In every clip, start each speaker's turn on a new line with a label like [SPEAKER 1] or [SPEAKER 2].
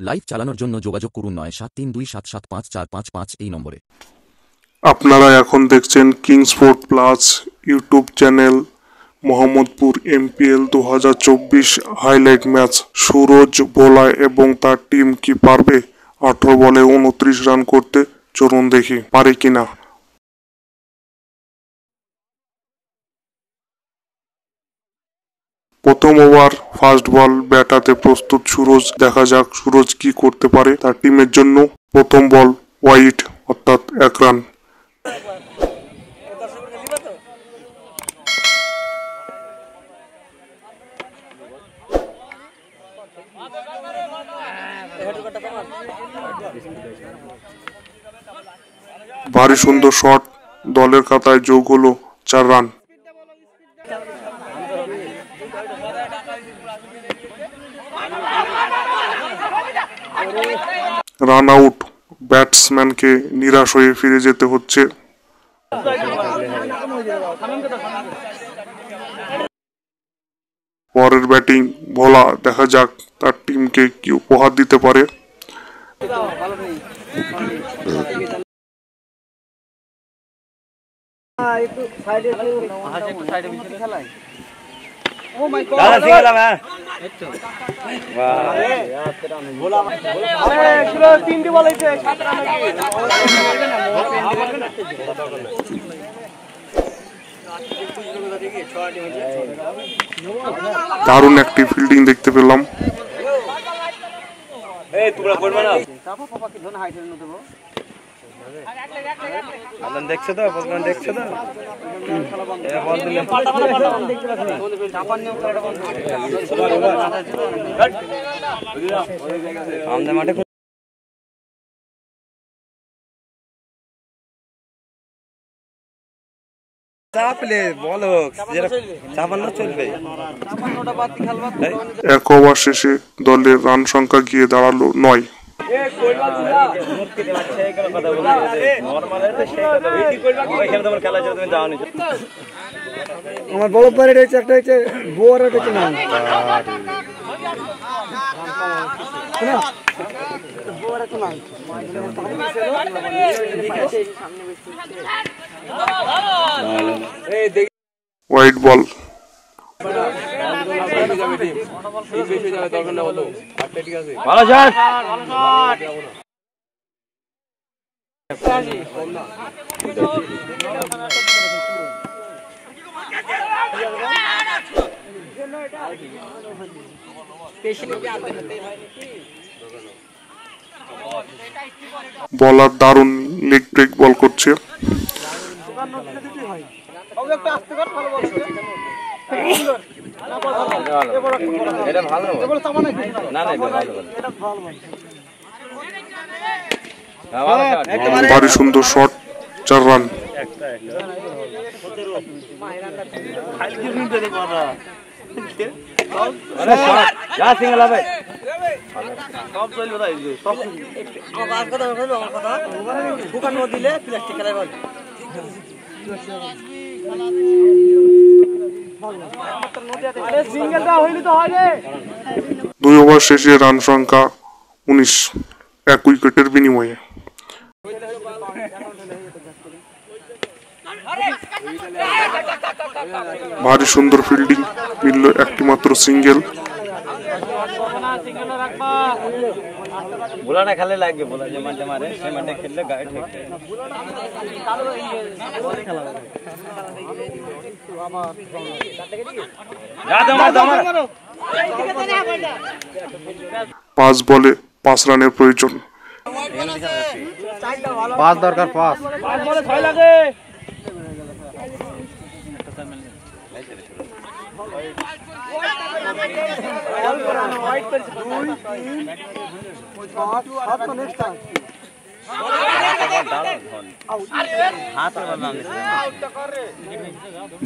[SPEAKER 1] Live চালানোর জন্য যোগাযোগ করুন 9732775455 এই নম্বরে।
[SPEAKER 2] আপনারা এখন দেখছেন Kings Sport Plus YouTube channel. Mohammadpur MPL 2024 highlight match. Suraj Bhola এবং তার টিম কি পারবে 18 বলে 29 রান করতে? চলুন দেখি পারে কিনা। প্রথম ওভার ফার্স্ট বল ব্যাটাতে প্রস্তুত সুরজ। দেখা যাক সুরজ কি করতে পারে তার টিমের জন্য। প্রথম বল ওয়াইড অর্থাৎ 1 রান। ভারী সুন্দর শট, দলের খাতায় যোগ হলো 4 রান। রান আউট, ব্যাটসম্যানকে নিরাশ হয়ে ফিরে যেতে হচ্ছে। পরের ব্যাটিং ভোলা। দেখা যাক তার টিমকে কি উপহার দিতে পারে। দারুণ একটি ফিল্ডিং দেখতে পেলাম।
[SPEAKER 3] দেখছো তো মাঠে চাপলে বলো চাপানো চলবে।
[SPEAKER 2] এক ওভার শেষে দলের রান সংখ্যা গিয়ে দাঁড়ালো 9।
[SPEAKER 4] আমার বড় প্যারেড হয়েছে, একটা হয়েছে বোয়ার, একটা হচ্ছে না
[SPEAKER 2] হোয়াইট বল। বলার দারুণ লেগ ব্রেক বল করছে। ভারী সুন্দর শট, 4 রান। দুই ওভার শেষে রান সংখ্যা 19, 1 উইকেটের বিনিময়ে। ভারী সুন্দর ফিল্ডিং, মিলল একটি মাত্র সিঙ্গেল।
[SPEAKER 3] बोला ना खेले लागे बोला जे मानते मारे से मानते खेलले गाय ठीक जा दो मार
[SPEAKER 2] 5 বলে 5 রানের প্রয়োজন।
[SPEAKER 4] 5 দরকার, 5
[SPEAKER 3] বলে 6 লাগে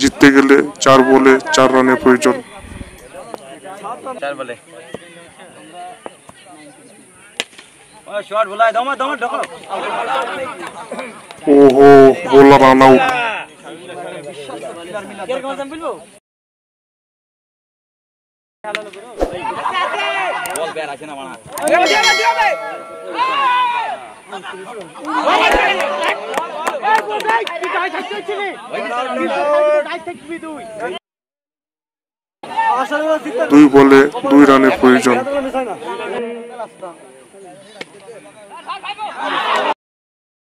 [SPEAKER 2] জিততে গেলে 4 বলে 4 রানের প্রয়োজন।
[SPEAKER 3] 4 বলে শট ভুলায় দাও দাও ঢোকো।
[SPEAKER 2] ওহো, বোলার রান আউট।
[SPEAKER 3] বল বের আছে না মানা
[SPEAKER 2] দুই বলে 2 রানের প্রয়োজন।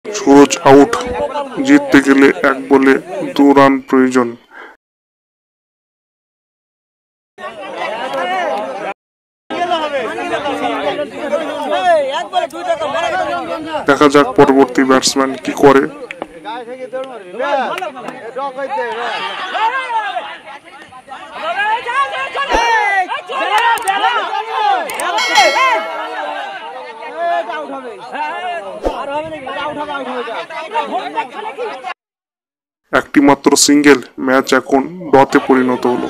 [SPEAKER 2] সুরজ আউট, জিততে গেলে 1 বলে 2 রান প্রয়োজন। দেখা যাক পরবর্তী ব্যাটসম্যান কি করে। একটি মাত্র সিঙ্গেল, ম্যাচ এখন ড্রতে পরিণত হলো।